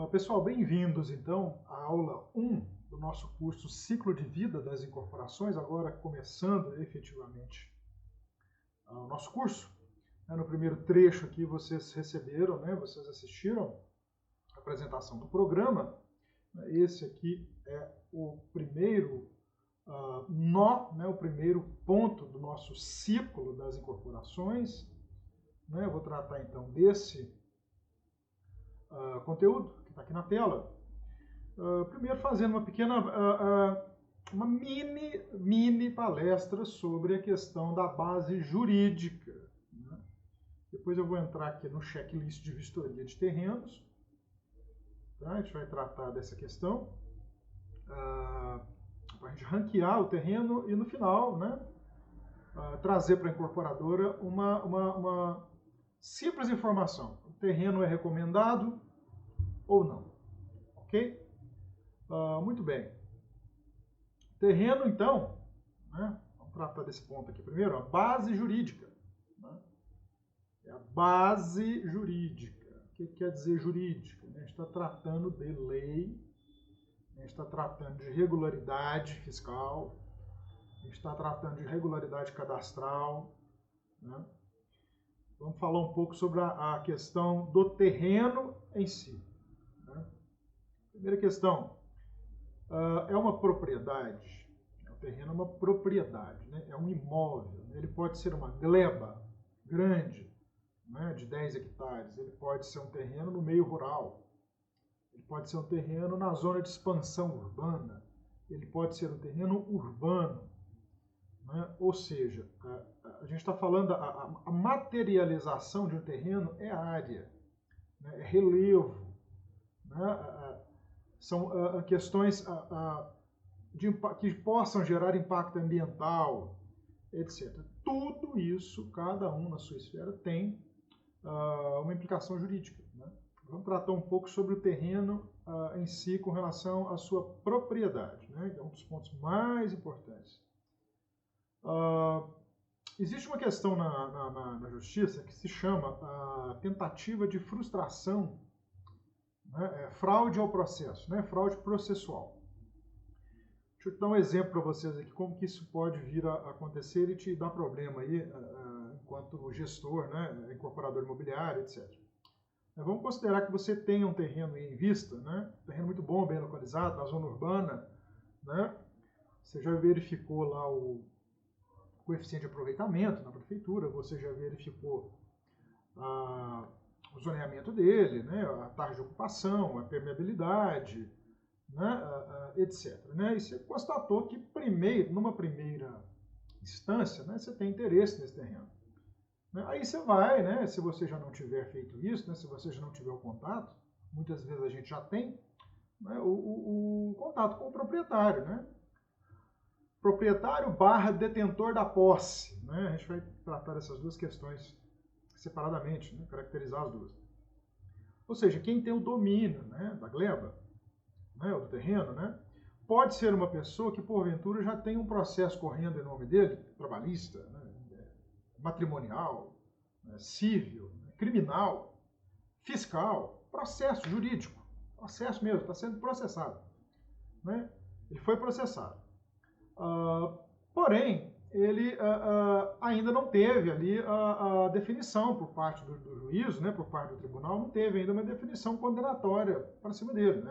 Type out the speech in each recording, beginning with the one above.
Pessoal, bem-vindos então à aula 1 do nosso curso Ciclo de Vida das Incorporações, agora começando efetivamente o nosso curso. No primeiro trecho aqui vocês receberam, vocês assistiram a apresentação do programa. Esse aqui é o primeiro nó, o primeiro ponto do nosso ciclo das incorporações. Eu vou tratar então desse conteúdo que está aqui na tela. Primeiro fazendo uma pequena, uma mini palestra sobre a questão da base jurídica. Depois eu vou entrar aqui no checklist de vistoria de terrenos. Tá? A gente vai tratar dessa questão para a gente ranquear o terreno e no final, trazer para a incorporadora uma simples informação. O terreno é recomendado ou não. Ok? Muito bem. Terreno, então, vamos tratar desse ponto aqui primeiro, a base jurídica. É a base jurídica. O que quer dizer jurídica? A gente está tratando de lei, a gente está tratando de regularidade fiscal, a gente está tratando de regularidade cadastral. Vamos falar um pouco sobre a questão do terreno em si. Primeira questão, é uma propriedade. O terreno é uma propriedade, é um imóvel. Ele pode ser uma gleba grande, de 10 hectares. Ele pode ser um terreno no meio rural. Ele pode ser um terreno na zona de expansão urbana. Ele pode ser um terreno urbano. Ou seja, a gente está falando, a materialização de um terreno é área, é relevo, são questões que possam gerar impacto ambiental, etc. Tudo isso, cada um na sua esfera, tem uma implicação jurídica. Vamos tratar um pouco sobre o terreno em si com relação à sua propriedade, que é um dos pontos mais importantes. Existe uma questão na justiça que se chama tentativa de frustração, fraude ao processo, fraude processual. Deixa eu dar um exemplo para vocês aqui, como que isso pode vir a acontecer e te dar problema aí, enquanto gestor, incorporador imobiliário, etc. Vamos considerar que você tenha um terreno em vista, um terreno muito bom, bem localizado, na zona urbana, Você já verificou lá o coeficiente de aproveitamento na prefeitura, você já verificou o zoneamento dele, a taxa de ocupação, a permeabilidade, etc. E você constatou que numa primeira instância, você tem interesse nesse terreno. Aí você vai, se você já não tiver feito isso, se você já não tiver o contato, muitas vezes a gente já tem o contato com o proprietário, proprietário / detentor da posse. A gente vai tratar essas duas questões separadamente, caracterizar as duas. Ou seja, quem tem o domínio da gleba, ou do terreno, pode ser uma pessoa que, porventura, já tem um processo correndo em nome dele, trabalhista, matrimonial, civil, criminal, fiscal, processo jurídico, processo mesmo, está sendo processado. Ele foi processado. Porém, ele ainda não teve ali a definição por parte do juízo, por parte do tribunal, não teve ainda uma definição condenatória para cima dele.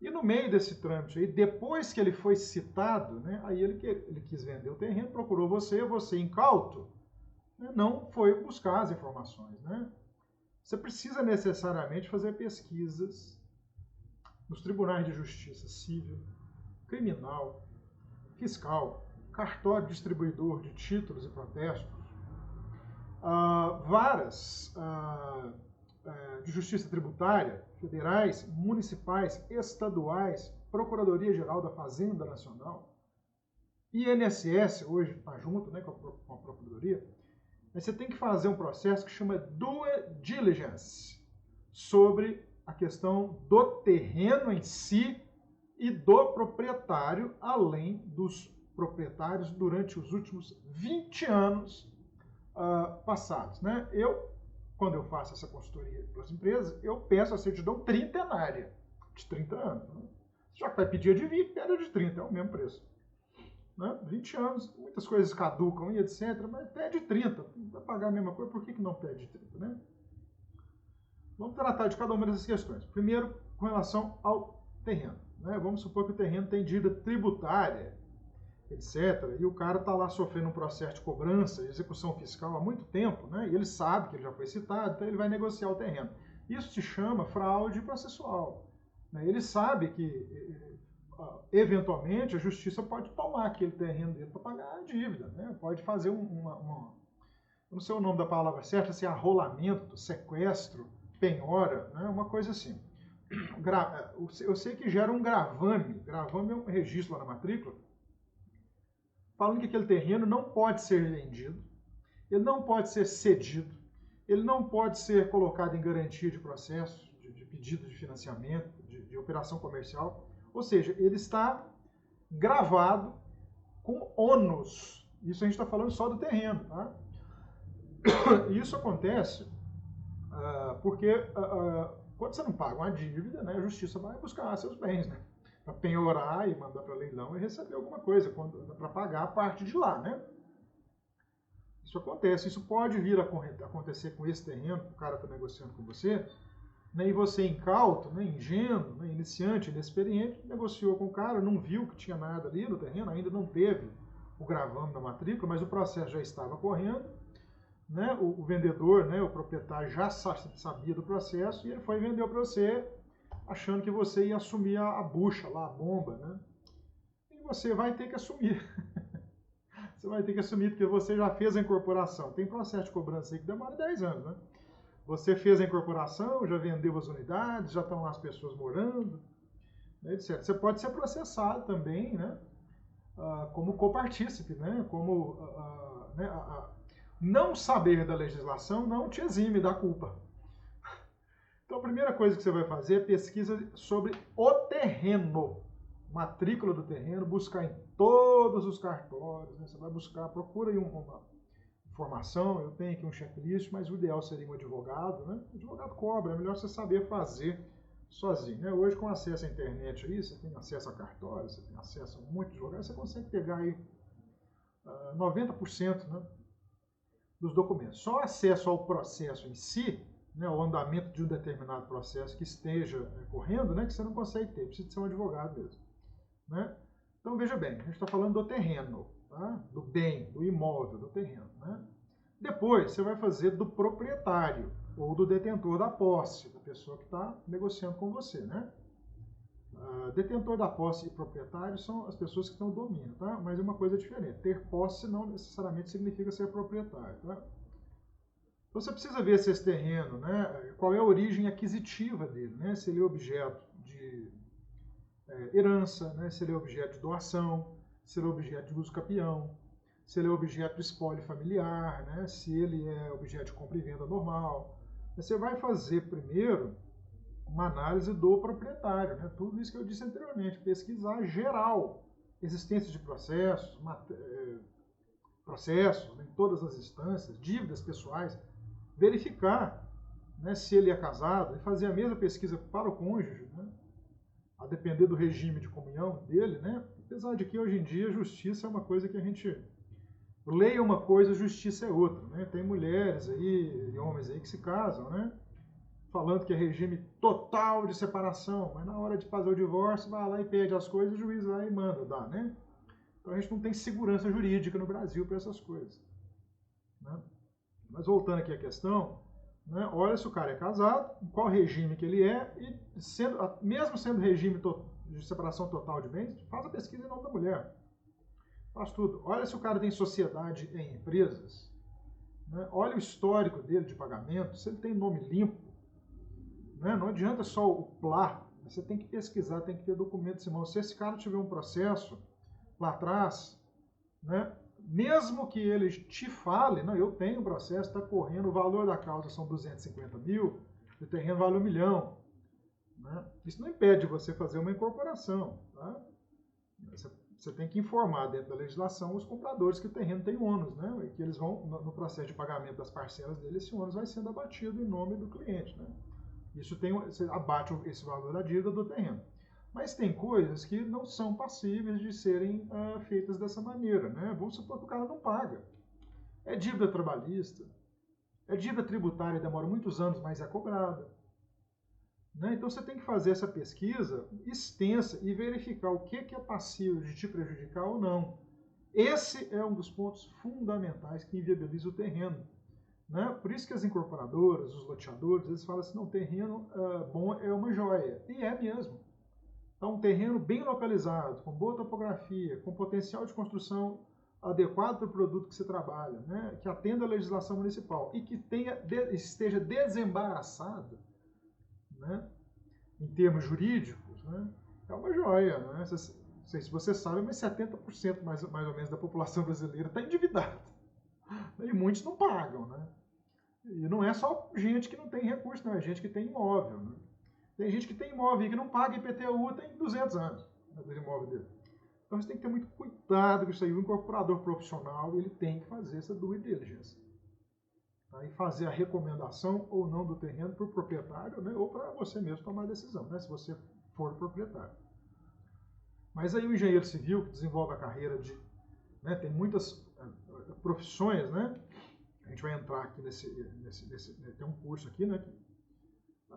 E no meio desse trâmite, aí, depois que ele foi citado, aí ele quis vender o terreno, procurou você incauto, não foi buscar as informações. Você precisa necessariamente fazer pesquisas nos tribunais de justiça civil, criminal, fiscal, cartório distribuidor de títulos e protestos, varas de justiça tributária, federais, municipais, estaduais, Procuradoria-Geral da Fazenda Nacional, INSS, hoje está junto com a Procuradoria. Mas você tem que fazer um processo que chama due diligence sobre a questão do terreno em si e do proprietário, além dos proprietários durante os últimos 20 anos passados. Eu quando eu faço essa consultoria para as empresas, eu peço a certidão trintenária, de 30 anos. Né? Já que vai pedir a de 20, pede a de 30, é o mesmo preço. Né? 20 anos, muitas coisas caducam e etc, mas pede 30, vai pagar a mesma coisa, por que não pede 30? Né? Vamos tratar de cada uma dessas questões. Primeiro, com relação ao terreno. Né? Vamos supor que o terreno tem dívida tributária, etc. E o cara está lá sofrendo um processo de cobrança, execução fiscal há muito tempo, né? E ele sabe que ele já foi citado, então ele vai negociar o terreno. Isso se chama fraude processual. Né? Ele sabe que, eventualmente, a justiça pode tomar aquele terreno dele para pagar a dívida. Né? Pode fazer eu não sei o nome da palavra certa, se é arrolamento, sequestro, penhora, né? Uma coisa assim. Eu sei que gera um gravame. Gravame é um registro lá na matrícula, falando que aquele terreno não pode ser vendido, ele não pode ser cedido, ele não pode ser colocado em garantia de processo, de pedido de financiamento, de operação comercial. Ou seja, ele está gravado com ônus. Isso a gente está falando só do terreno. Tá? Isso acontece porque quando você não paga uma dívida, né, a justiça vai buscar seus bens, né? Para penhorar e mandar para leilão e receber alguma coisa para pagar a parte de lá, né? Isso acontece, isso pode vir a acontecer com esse terreno que o cara está negociando com você, né? E você incauto, né, ingênuo, né, iniciante, inexperiente, negociou com o cara, não viu que tinha nada ali no terreno, ainda não teve o gravame na matrícula, mas o processo já estava correndo, né? O vendedor, né, o proprietário já sabia do processo e ele foi e vendeu para você, achando que você ia assumir a bucha lá, a bomba, né? E você vai ter que assumir. Você vai ter que assumir porque você já fez a incorporação. Tem processo de cobrança aí que demora 10 anos, né? Você fez a incorporação, já vendeu as unidades, já estão lá as pessoas morando, né, etc. Você pode ser processado também, né? Como copartícipe, né? Como né? Não saber da legislação não te exime da culpa. Então, a primeira coisa que você vai fazer é pesquisa sobre o terreno, matrícula do terreno, buscar em todos os cartórios, né? Você vai buscar, procura aí uma informação, eu tenho aqui um checklist, mas o ideal seria um advogado, né? O advogado cobra, é melhor você saber fazer sozinho, né? Hoje, com acesso à internet aí, você tem acesso a cartórios, você tem acesso a um monte de advogados, você consegue pegar aí 90%, né, dos documentos. Só acesso ao processo em si, né, o andamento de um determinado processo que esteja correndo, né, que você não consegue ter, precisa de ser um advogado mesmo. Né? Então, veja bem, a gente está falando do terreno, tá? Do bem, do imóvel, do terreno. Né? Depois, você vai fazer do proprietário ou do detentor da posse, da pessoa que está negociando com você. Né? Detentor da posse e proprietário são as pessoas que estão no domínio, tá? Mas é uma coisa diferente. Ter posse não necessariamente significa ser proprietário. Tá? Então você precisa ver se esse terreno, né, qual é a origem aquisitiva dele, né, se ele é objeto de herança, né, se ele é objeto de doação, se ele é objeto de uso capião, se ele é objeto de espólio familiar, né, se ele é objeto de compra e venda normal. Você vai fazer primeiro uma análise do proprietário, né, tudo isso que eu disse anteriormente, pesquisar geral, existência de processos, em todas as instâncias, dívidas pessoais, verificar, né, se ele é casado e fazer a mesma pesquisa para o cônjuge, né, a depender do regime de comunhão dele, né, apesar de que hoje em dia justiça é uma coisa que a gente lei é uma coisa, justiça é outra, né, tem mulheres aí e homens aí que se casam, né, falando que é regime total de separação, mas na hora de fazer o divórcio vai lá e pede as coisas, o juiz vai e manda dar, né. Então a gente não tem segurança jurídica no Brasil para essas coisas. Né? Mas voltando aqui à questão, né, olha se o cara é casado, qual regime que ele é, e mesmo sendo regime de separação total de bens, faz a pesquisa em nome da mulher. Faz tudo. Olha se o cara tem sociedade em empresas, né, olha o histórico dele de pagamento, se ele tem nome limpo. Né, não adianta só o PLA, você tem que pesquisar, tem que ter documentos em mão. Se esse cara tiver um processo lá atrás, né, mesmo que ele te fale, não, eu tenho um processo, está correndo, o valor da causa são 250 mil, o terreno vale 1 milhão. Né? Isso não impede você fazer uma incorporação. Tá? você tem que informar dentro da legislação os compradores que o terreno tem ônus, né? E que eles vão, no processo de pagamento das parcelas dele, esse ônus vai sendo abatido em nome do cliente, né? Isso você abate esse valor da dívida do terreno. Mas tem coisas que não são passíveis de serem feitas dessa maneira, né? Vamos supor que o cara não paga. É dívida trabalhista, é dívida tributária, demora muitos anos, mas é cobrada. Né? Então você tem que fazer essa pesquisa extensa e verificar o que é passível de te prejudicar ou não. Esse é um dos pontos fundamentais que inviabiliza o terreno. Né? Por isso que as incorporadoras, os loteadores, eles falam assim, não, terreno bom é uma joia. E é mesmo. Então, um terreno bem localizado, com boa topografia, com potencial de construção adequado para o produto que você trabalha, né? Que atenda a legislação municipal e que esteja desembaraçado, né? Em termos jurídicos, né? É uma joia. Né? Não sei se você sabe, mas 70% mais ou menos da população brasileira está endividada. E muitos não pagam. Né? E não é só gente que não tem recurso, não, é gente que tem imóvel. Né? Tem gente que tem imóvel e que não paga IPTU tem 200 anos, né, do imóvel dele. Então você tem que ter muito cuidado com isso aí. O incorporador profissional ele tem que fazer essa due diligence. Tá? E fazer a recomendação ou não do terreno para o proprietário, né, ou para você mesmo tomar a decisão, né, se você for proprietário. Mas aí o engenheiro civil que desenvolve a carreira de... Né, tem muitas profissões, né? A gente vai entrar aqui tem um curso aqui, né?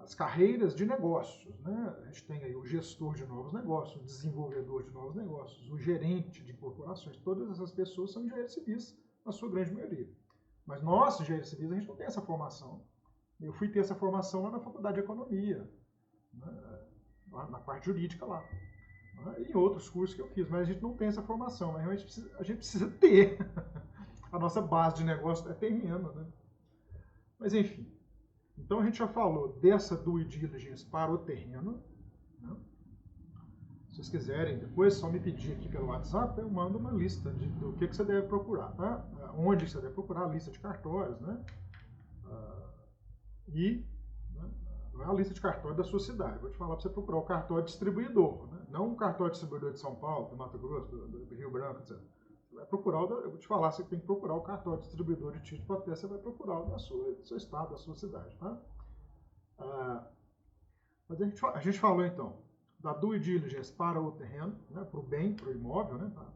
As carreiras de negócios, né? A gente tem aí o gestor de novos negócios, o desenvolvedor de novos negócios, o gerente de corporações. Todas essas pessoas são engenheiros civis, na sua grande maioria. Mas nós, engenheiros civis, a gente não tem essa formação. Eu fui ter essa formação lá na Faculdade de Economia, né? Na parte jurídica lá. Né? E em outros cursos que eu fiz, mas a gente não tem essa formação. Mas a gente precisa ter. A nossa base de negócio é terreno, né? Mas enfim. Então a gente já falou dessa due diligence para o terreno. Né? Se vocês quiserem, depois é só me pedir aqui pelo WhatsApp, eu mando uma lista do que você deve procurar. Tá? Onde você deve procurar, a lista de cartórios, né? Né? Não é a lista de cartório da sua cidade. Eu vou te falar para você procurar o cartório distribuidor. Né? Não o cartório distribuidor de São Paulo, do Mato Grosso, do Rio Branco, etc. Você vai procurar, eu vou te falar, você tem que procurar o cartório distribuidor de título para até você vai procurar o do seu estado, da sua cidade. Tá? Mas a gente falou então da due diligence para o terreno, né, para o bem, para o imóvel, né, para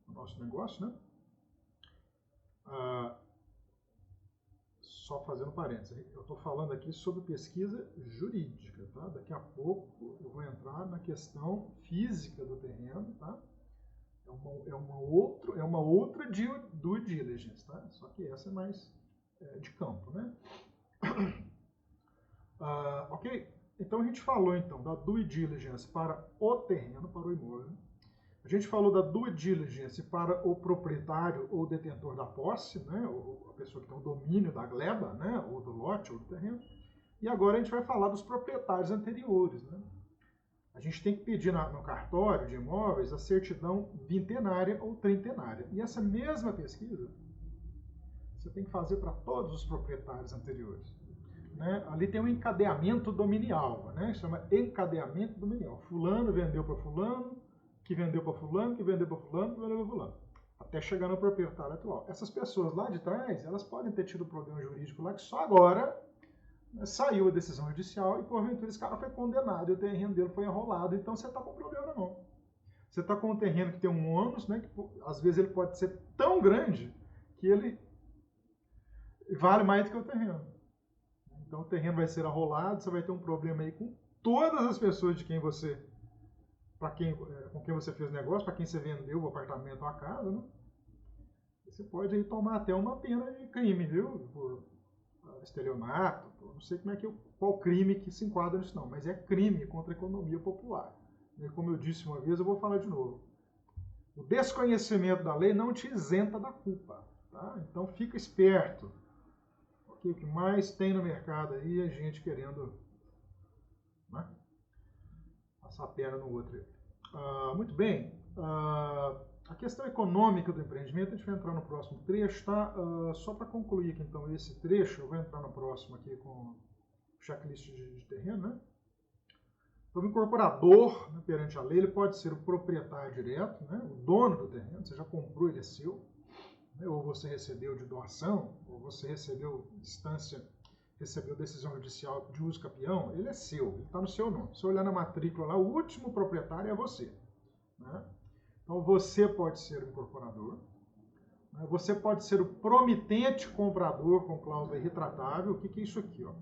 o nosso negócio. Né? Só fazendo parênteses, eu estou falando aqui sobre pesquisa jurídica. Tá? Daqui a pouco eu vou entrar na questão física do terreno. Tá? É uma outra due diligence, tá? Só que essa é mais de campo, né? Ok? Então a gente falou então da due diligence para o terreno, para o imóvel. A gente falou da due diligence para o proprietário ou detentor da posse, né? Ou a pessoa que tem o domínio da gleba, né? Ou do lote ou do terreno. E agora a gente vai falar dos proprietários anteriores, né? A gente tem que pedir no cartório de imóveis a certidão vintenária ou trintenária. E essa mesma pesquisa você tem que fazer para todos os proprietários anteriores. Né? Ali tem um encadeamento dominial, né? Chama encadeamento dominial. Fulano vendeu para fulano, que vendeu para fulano, que vendeu para fulano, que vendeu para fulano. Até chegar no proprietário atual. Essas pessoas lá de trás, elas podem ter tido problema jurídico lá que só agora saiu a decisão judicial e porventura esse cara foi condenado e o terreno dele foi enrolado, então você está com problema na mão. Você está com um terreno que tem um ônus, né, que às vezes ele pode ser tão grande que ele vale mais do que o terreno. Então o terreno vai ser arrolado, você vai ter um problema aí com todas as pessoas com quem você fez negócio, para quem você vendeu o apartamento ou a casa, né? Você pode aí tomar até uma pena de crime, viu? Por estelionato, não sei qual crime que se enquadra nisso não, mas é crime contra a economia popular. E como eu disse uma vez, eu vou falar de novo. O desconhecimento da lei não te isenta da culpa. Tá? Então fica esperto. O que mais tem no mercado aí é gente querendo, né, passar a perna no outro. Muito bem. A questão econômica do empreendimento, a gente vai entrar no próximo trecho, tá? Só para concluir aqui, então, esse trecho, eu vou entrar no próximo aqui com o checklist de terreno, né? Então, o incorporador, né, perante a lei, ele pode ser o proprietário direto, né, o dono do terreno, você já comprou, ele é seu, né, ou você recebeu de doação, ou você recebeu recebeu decisão judicial de uso capião, ele é seu, ele está no seu nome. Se você olhar na matrícula lá, o último proprietário é você. Né? Então, você pode ser o incorporador, né, você pode ser o promitente comprador com cláusula irretratável. O que é isso aqui? Ó?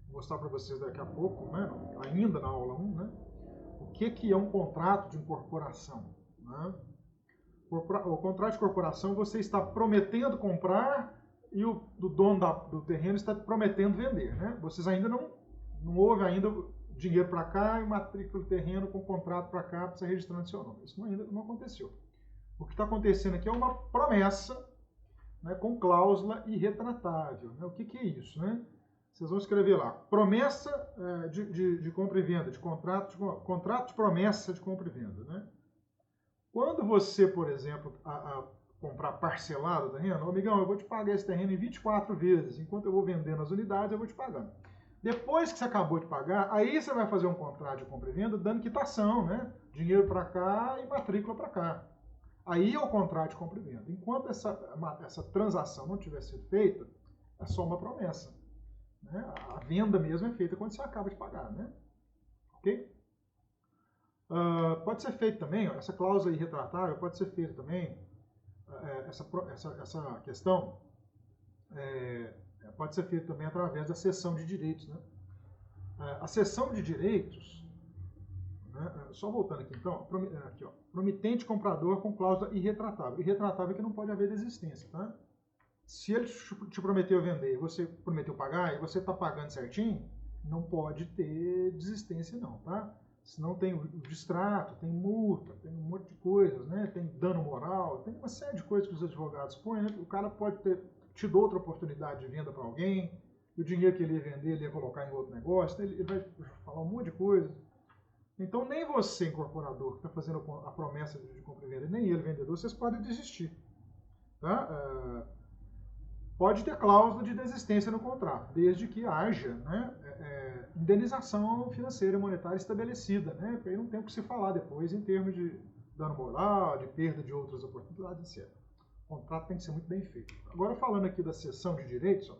Vou mostrar para vocês daqui a pouco, né, ainda na aula 1, né, o que é um contrato de incorporação. Né? O contrato de incorporação, você está prometendo comprar e o dono do terreno está prometendo vender. Né? Vocês ainda não houve ainda dinheiro para cá e matrícula do terreno com contrato para cá para você registrar no seu nome. Isso ainda não aconteceu. O que está acontecendo aqui é uma promessa, né, com cláusula irretratável. Né? O que é isso? Né? Vocês vão escrever lá, promessa de compra e venda, contrato de promessa de compra e venda. Né? Quando você, por exemplo, comprar parcelado o terreno, amigão, eu vou te pagar esse terreno em 24 vezes, enquanto eu vou vendendo as unidades, eu vou te pagando. Depois que você acabou de pagar, aí você vai fazer um contrato de compra e venda dando quitação, né? Dinheiro para cá e matrícula para cá. Aí é o contrato de compra e venda. Enquanto essa transação não tiver sido feita, é só uma promessa. Né? A venda mesmo é feita quando você acaba de pagar. Né? Ok? Pode ser feito também, ó, essa cláusula irretratável pode ser feita também, essa questão pode ser feita também através da cessão de direitos. Né? A cessão de direitos, né, só voltando aqui então, aqui, ó, promitente comprador com cláusula irretratável. Irretratável é que não pode haver desistência. Tá? Se ele te prometeu vender e você prometeu pagar e você está pagando certinho, não pode ter desistência não, tá? Senão tem o distrato, tem multa, tem um monte de coisas, né? Tem dano moral, tem uma série de coisas que os advogados põem, né? O cara pode ter tido outra oportunidade de venda para alguém, e o dinheiro que ele ia vender, ele ia colocar em outro negócio, ele vai falar um monte de coisa. Então, nem você, incorporador, que está fazendo a promessa de compra e venda, nem ele, vendedor, vocês podem desistir. Tá? Pode ter cláusula de desistência no contrato, desde que haja, né, indenização financeira e monetária estabelecida, né, porque aí não tem o que se falar depois em termos de dano moral, de perda de outras oportunidades, etc. O contrato tem que ser muito bem feito. Agora, falando aqui da cessão de direitos, ó,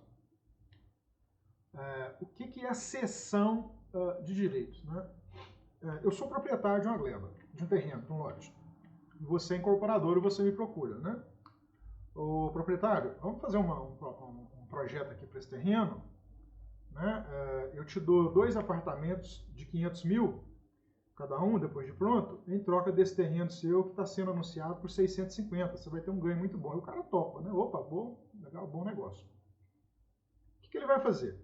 o que é a cessão de direitos? Né? Eu sou proprietário de uma gleba, de um terreno, de um lote. Você é incorporador e você me procura, né? O proprietário, vamos fazer um projeto aqui para esse terreno, né? Eu te dou 2 apartamentos de 500 mil, cada um, depois de pronto, em troca desse terreno seu que está sendo anunciado por 650. Você vai ter um ganho muito bom. E o cara topa, né? Opa, bom, legal, bom negócio. O que ele vai fazer?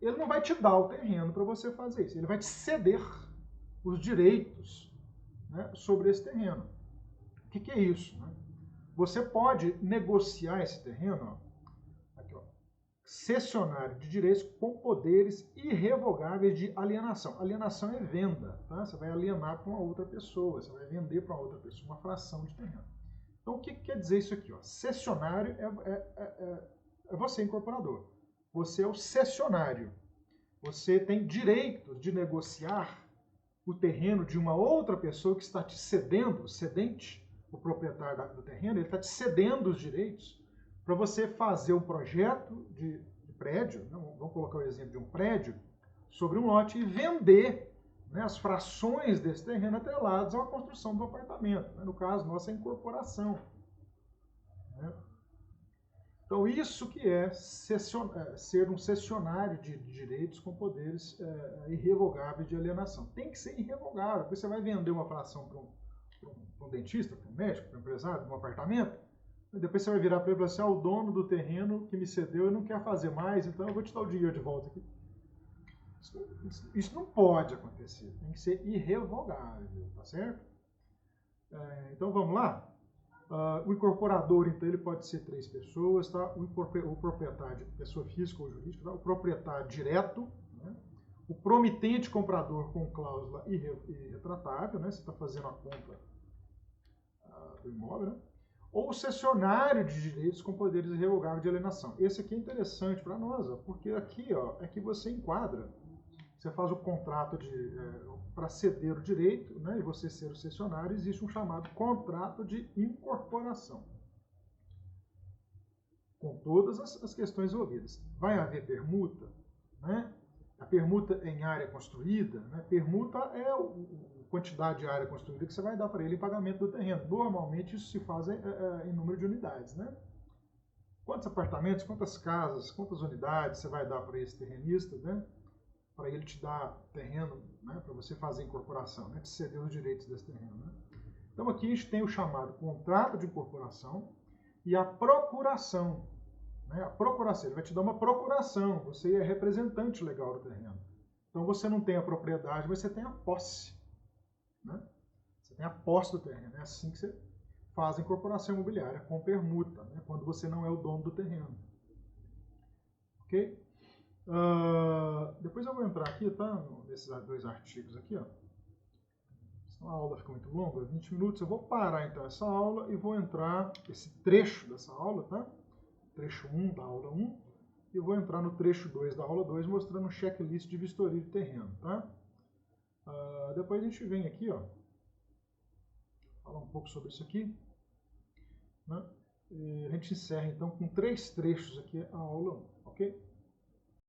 Ele não vai te dar o terreno para você fazer isso. Ele vai te ceder os direitos, né, sobre esse terreno. O que é isso? Né? Você pode negociar esse terreno, ó, aqui, ó, cessionário de direitos com poderes irrevogáveis de alienação. Alienação é venda, tá? Você vai alienar para uma outra pessoa, você vai vender para uma outra pessoa uma fração de terreno. Então, o que quer dizer isso aqui? Ó? Cessionário é você, incorporador. Você é o cessionário. Você tem direito de negociar o terreno de uma outra pessoa que está te cedendo, cedente, o proprietário do terreno, ele está te cedendo os direitos para você fazer um projeto de prédio, vamos colocar o exemplo de um prédio, sobre um lote e vender, né, as frações desse terreno atreladas à construção do apartamento. Né? No caso, nossa incorporação. Né? Então, isso que é ser um cessionário de direitos com poderes irrevogáveis de alienação. Tem que ser irrevogável, porque você vai vender uma fração para um dentista, para um médico, para um empresário, para um apartamento, e depois você vai virar para ele e falar assim, o dono do terreno que me cedeu não quer fazer mais, então eu vou te dar o dinheiro de volta aqui. Isso não pode acontecer, tem que ser irrevogável, tá certo? Então, vamos lá? O incorporador, então, ele pode ser 3 pessoas, tá? O proprietário, pessoa física ou jurídica, tá? O proprietário direto, né? O promitente comprador com cláusula irretratável, né? Você está fazendo a compra do imóvel, né? Ou o cessionário de direitos com poderes irrevogáveis de alienação. Esse aqui é interessante para nós, ó, porque aqui, ó, é que você enquadra. você faz o contrato para ceder o direito, né, e você ser o cessionário, existe um chamado contrato de incorporação, com todas as questões envolvidas. Vai haver permuta, né? A permuta em área construída, né? Permuta é a quantidade de área construída que você vai dar para ele em pagamento do terreno. Normalmente isso se faz em número de unidades, né? Quantos apartamentos, quantas casas, quantas unidades você vai dar para esse terrenista, né? Para ele te dar terreno, né? Para você fazer a incorporação, né? Te ceder os direitos desse terreno, né? Então aqui a gente tem o chamado contrato de incorporação e a procuração. Né? A procuração, ele vai te dar uma procuração, você é representante legal do terreno. Então você não tem a propriedade, mas você tem a posse. Né? Você tem a posse do terreno. É assim que você faz a incorporação imobiliária, com permuta, né? Quando você não é o dono do terreno. Ok? Depois eu vou entrar aqui, tá? Nesses dois artigos aqui, ó. Senão a aula fica muito longa, 20 minutos. Eu vou parar então essa aula e vou entrar esse trecho dessa aula, tá? Trecho 1 da aula 1, e eu vou entrar no trecho 2 da aula 2, mostrando um checklist de vistoria de terreno, tá? Depois a gente vem aqui, ó, falar um pouco sobre isso aqui, né? E a gente encerra então com 3 trechos aqui a aula 1, ok?